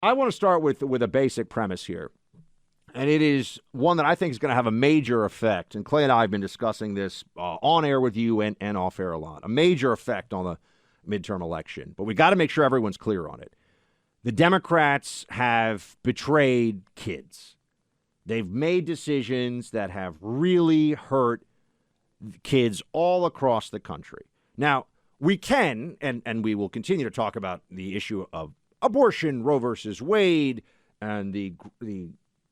I want to start with a basic premise here. And it is one that I think is going to have a major effect. And Clay and I have been discussing this on air with you and off air a lot. A major effect on the midterm election. But we got to make sure everyone's clear on it. The Democrats have betrayed kids. They've made decisions that have really hurt kids all across the country. Now, we can, and we will continue to talk about the issue of abortion, Roe versus Wade, and the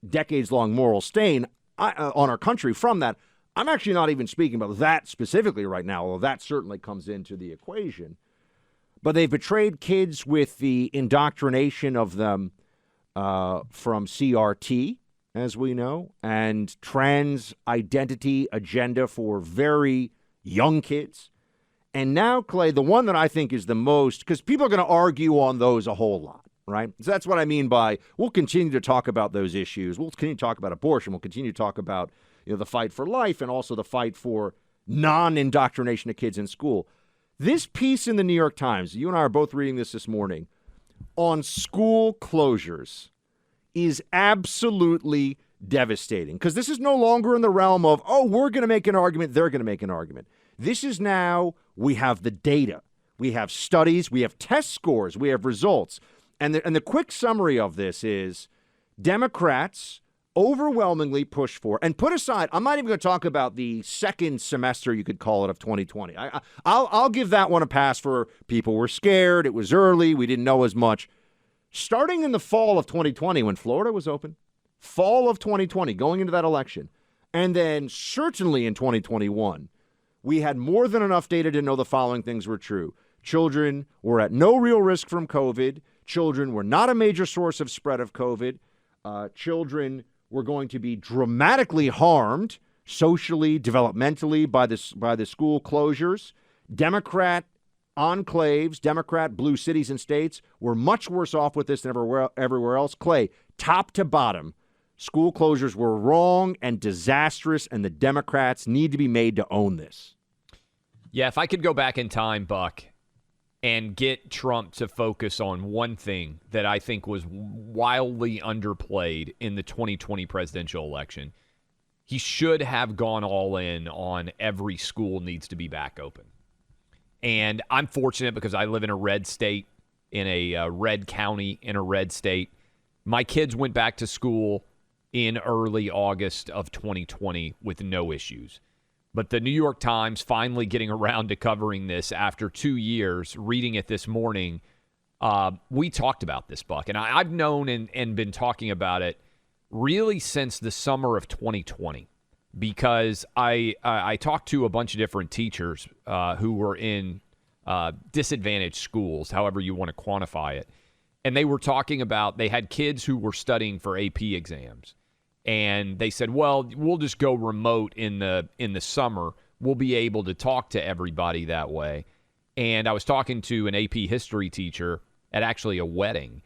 decades-long moral stain on our country from that. I'm actually not even speaking about that specifically right now, although that certainly comes into the equation. But they've betrayed kids with the indoctrination of them from CRT, as we know, and trans identity agenda for very young kids. And now, Clay, the one that I think is the most, because people are going to argue on those a whole lot. Right? So that's what I mean by we'll continue to talk about those issues. We'll continue to talk about abortion. We'll continue to talk about the fight for life and also the fight for non-indoctrination of kids in school. This piece in the New York Times, you and I are both reading this morning, on school closures is absolutely devastating because this is no longer in the realm of, oh, we're going to make an argument, they're going to make an argument. This is now, we have the data. We have studies. We have test scores. We have results. And the quick summary of this is Democrats overwhelmingly push for, and put aside, I'm not even going to talk about the second semester, you could call it, of 2020. I'll give that one a pass for people were scared. It was early. We didn't know as much. Starting in the fall of 2020, when Florida was open, fall of 2020, going into that election, and then certainly in 2021, we had more than enough data to know the following things were true. Children were at no real risk from COVID. Children were not a major source of spread of COVID. Children were going to be dramatically harmed socially, developmentally by the school closures. Democrat enclaves, Democrat blue cities and states were much worse off with this than everywhere else. Clay, top to bottom, school closures were wrong and disastrous, and the Democrats need to be made to own this. Yeah, if I could go back in time, Buck, and get Trump to focus on one thing that I think was wildly underplayed in the 2020 presidential election, he should have gone all in on every school needs to be back open. And I'm fortunate because I live in a red state, in a red county, in a red state. My kids went back to school in early August of 2020 with no issues. But the New York Times finally getting around to covering this after 2 years, reading it this morning, we talked about this, Buck. And I've known and been talking about it really since the summer of 2020 because I talked to a bunch of different teachers who were in disadvantaged schools, however you want to quantify it. And they were talking about they had kids who were studying for AP exams. And they said, well, we'll just go remote in the summer. We'll be able to talk to everybody that way. And I was talking to an AP history teacher at actually a wedding,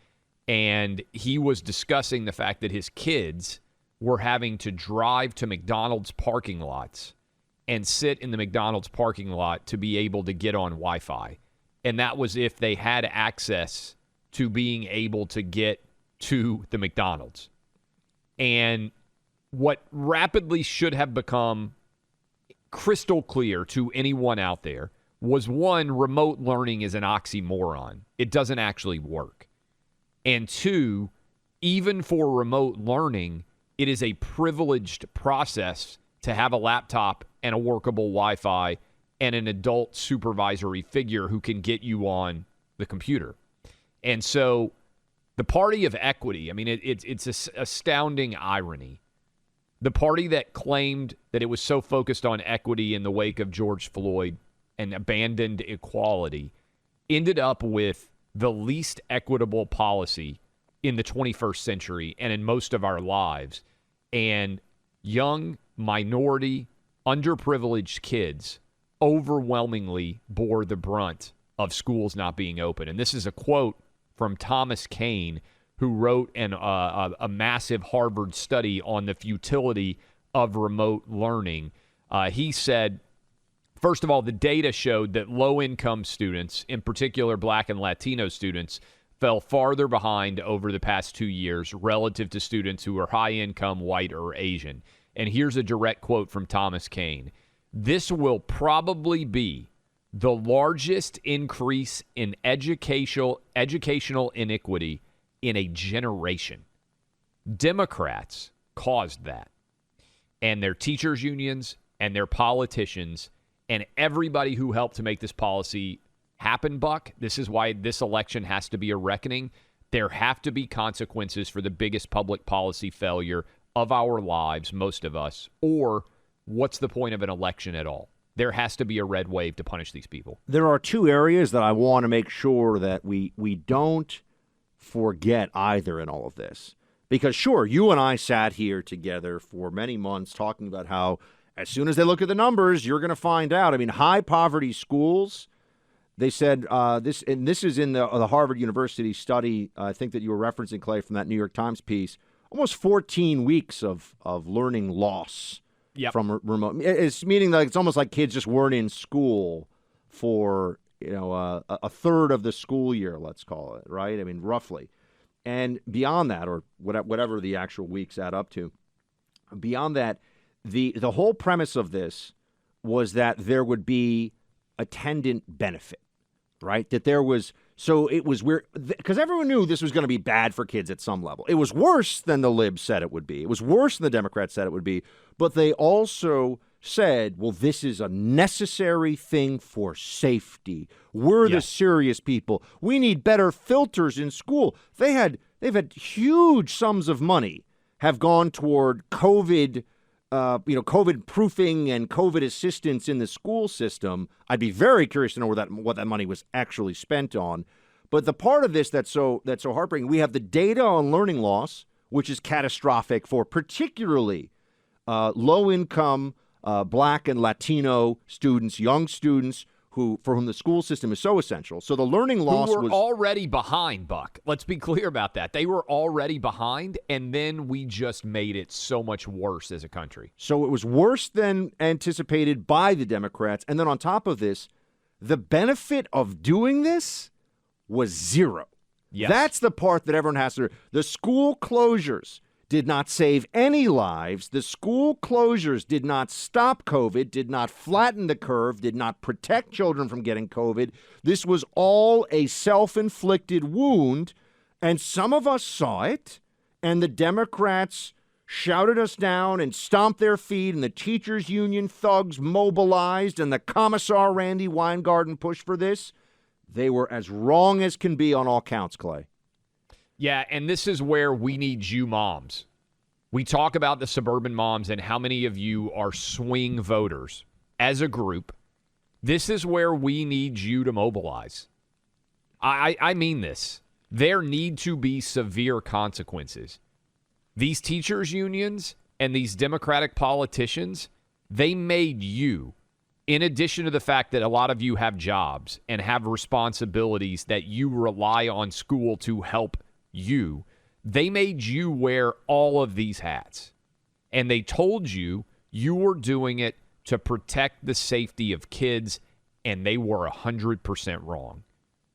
and he was discussing the fact that his kids were having to drive to McDonald's parking lots and sit in the McDonald's parking lot to be able to get on Wi-Fi. And that was if they had access to being able to get to the McDonald's. And what rapidly should have become crystal clear to anyone out there was, one, remote learning is an oxymoron. It doesn't actually work. And two, even for remote learning, it is a privileged process to have a laptop and a workable Wi-Fi and an adult supervisory figure who can get you on the computer. And so the party of equity, I mean, it's an astounding irony. The party that claimed that it was so focused on equity in the wake of George Floyd and abandoned equality ended up with the least equitable policy in the 21st century and in most of our lives. And young, minority, underprivileged kids overwhelmingly bore the brunt of schools not being open. And this is a quote from Thomas Kane, who wrote a massive Harvard study on the futility of remote learning. He said, first of all, the data showed that low-income students, in particular Black and Latino students, fell farther behind over the past 2 years relative to students who are high income, white, or Asian. And here's a direct quote from Thomas Kane. This will probably be the largest increase in educational inequity in a generation. Democrats caused that. And their teachers' unions and their politicians and everybody who helped to make this policy happen, Buck. This is why this election has to be a reckoning. There have to be consequences for the biggest public policy failure of our lives, most of us, or what's the point of an election at all? There has to be a red wave to punish these people. There are two areas that I want to make sure that we don't forget either in all of this. Because, sure, you and I sat here together for many months talking about how as soon as they look at the numbers, you're going to find out. I mean, high-poverty schools, they said this is in the Harvard University study, I think that you were referencing, Clay, from that New York Times piece, almost 14 weeks of learning loss from remote. It's meaning like it's almost like kids just weren't in school for a third of the school year, let's call it, right? I mean, roughly. And beyond that, or whatever the actual weeks add up to, beyond that, the whole premise of this was that there would be attendant benefit, right? That there was, so it was weird, because everyone knew this was going to be bad for kids at some level. It was worse than the libs said it would be. It was worse than the Democrats said it would be. But they also said, well, this is a necessary thing for safety. We're the serious people. We need better filters in school. They've had huge sums of money have gone toward COVID, COVID proofing and COVID assistance in the school system. I'd be very curious to know what that money was actually spent on. But the part of this that's so heartbreaking, we have the data on learning loss, which is catastrophic for particularly low-income Black and Latino students, young students for whom the school system is so essential. So the learning loss was already behind, Buck. Let's be clear about that. They were already behind, and then we just made it so much worse as a country. So it was worse than anticipated by the Democrats. And then on top of this, the benefit of doing this was zero. Yes. That's the part that everyone has to. The school closures did not save any lives. The school closures did not stop COVID, did not flatten the curve, did not protect children from getting COVID. This was all a self-inflicted wound, and some of us saw it, and the Democrats shouted us down and stomped their feet, and the teachers' union thugs mobilized, and the Commissar Randy Weingarten pushed for this. They were as wrong as can be on all counts, Clay. Yeah, and this is where we need you moms. We talk about the suburban moms and how many of you are swing voters as a group. This is where we need you to mobilize. I mean this. There need to be severe consequences. These teachers' unions and these Democratic politicians, they made you, in addition to the fact that a lot of you have jobs and have responsibilities that you rely on school to help you, they made you wear all of these hats. And they told you you were doing it to protect the safety of kids, and they were 100% wrong.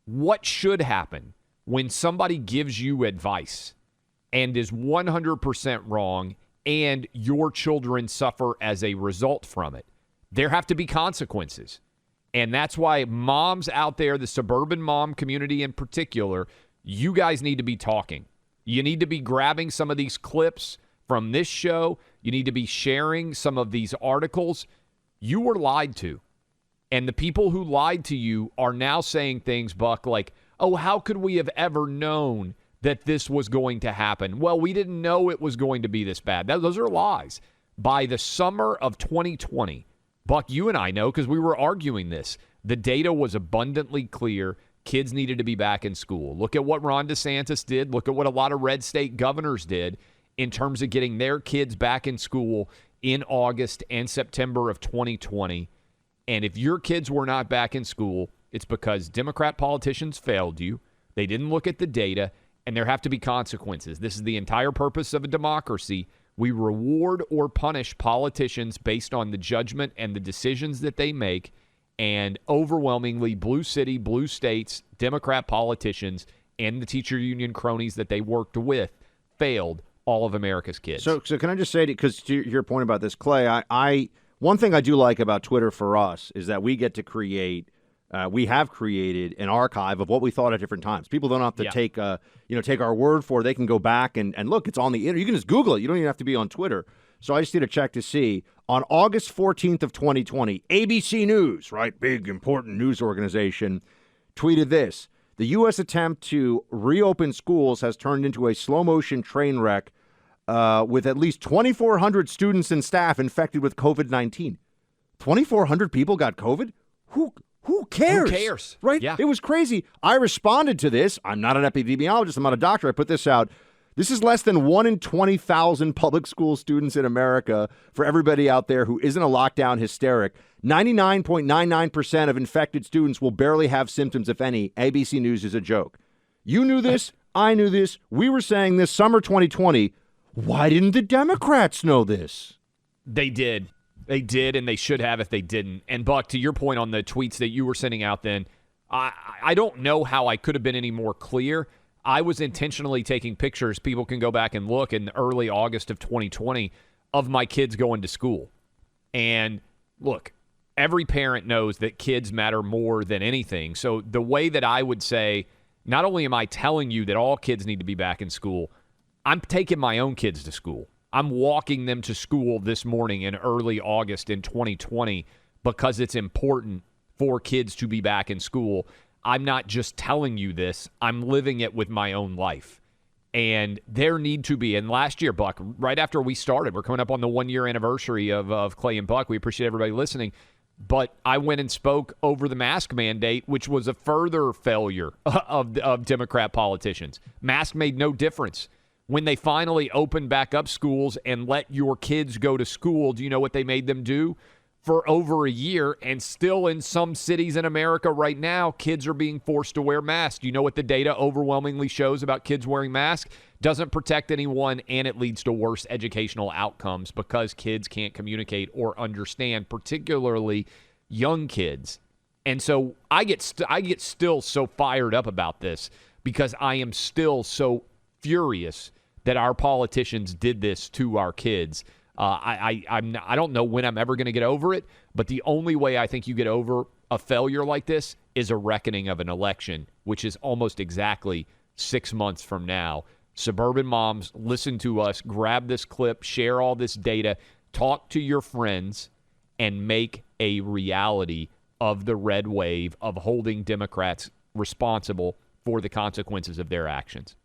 What should happen when somebody gives you advice and is 100% wrong and your children suffer as a result from it? There have to be consequences. And that's why moms out there, the suburban mom community in particular, you guys need to be talking. You need to be grabbing some of these clips from this show. You need to be sharing some of these articles. You were lied to. And the people who lied to you are now saying things, Buck, like, oh, how could we have ever known that this was going to happen? Well, we didn't know it was going to be this bad. Those are lies. By the summer of 2020, Buck, you and I know because we were arguing this. The data was abundantly clear. Kids needed to be back in school. Look at what Ron DeSantis did. Look at what a lot of red state governors did in terms of getting their kids back in school in August and September of 2020. And if your kids were not back in school, it's because Democrat politicians failed you. They didn't look at the data, and there have to be consequences. This is the entire purpose of a democracy. We reward or punish politicians based on the judgment and the decisions that they make. And overwhelmingly, blue city, blue states, Democrat politicians and the teacher union cronies that they worked with failed all of America's kids. So can I just say, because to your point about this, Clay, I one thing I do like about Twitter for us is that we get to create. We have created an archive of what we thought at different times. People don't have to take our word for it. They can go back and look. It's on the internet. You can just Google it. You don't even have to be on Twitter. So I just did a check to see. On August 14th of 2020, ABC News, right, big important news organization, tweeted this: the U.S. attempt to reopen schools has turned into a slow-motion train wreck with at least 2,400 students and staff infected with COVID-19. 2,400 people got COVID? Who cares? Who cares? Right? Yeah. It was crazy. I responded to this. I'm not an epidemiologist. I'm not a doctor. I put this out. This is less than 1 in 20,000 public school students in America. For everybody out there who isn't a lockdown hysteric, 99.99% of infected students will barely have symptoms, if any. ABC News is a joke. You knew this. I knew this. We were saying this summer 2020. Why didn't the Democrats know this? They did. They did, and they should have if they didn't. And, Buck, to your point on the tweets that you were sending out then, I don't know how I could have been any more clear. I was intentionally taking pictures. People can go back and look in early August of 2020 of my kids going to school. And, look, every parent knows that kids matter more than anything. So the way that I would say, not only am I telling you that all kids need to be back in school, I'm taking my own kids to school. I'm walking them to school this morning in early August in 2020 because it's important for kids to be back in school. I'm not just telling you this. I'm living it with my own life. And there need to be, and last year, Buck, right after we started, we're coming up on the 1-year anniversary of Clay and Buck. We appreciate everybody listening. But I went and spoke over the mask mandate, which was a further failure of Democrat politicians. Mask made no difference. When they finally opened back up schools and let your kids go to school, do you know what they made them do? For over a year, and still in some cities in America right now, kids are being forced to wear masks. Do you know what the data overwhelmingly shows about kids wearing masks? Doesn't protect anyone, and it leads to worse educational outcomes because kids can't communicate or understand, particularly young kids. And so I get still so fired up about this because I am still so furious that our politicians did this to our kids. I don't know when I'm ever going to get over it, but the only way I think you get over a failure like this is a reckoning of an election, which is almost exactly 6 months from now. Suburban moms, listen to us, grab this clip, share all this data, talk to your friends, and make a reality of the red wave of holding Democrats responsible for the consequences of their actions.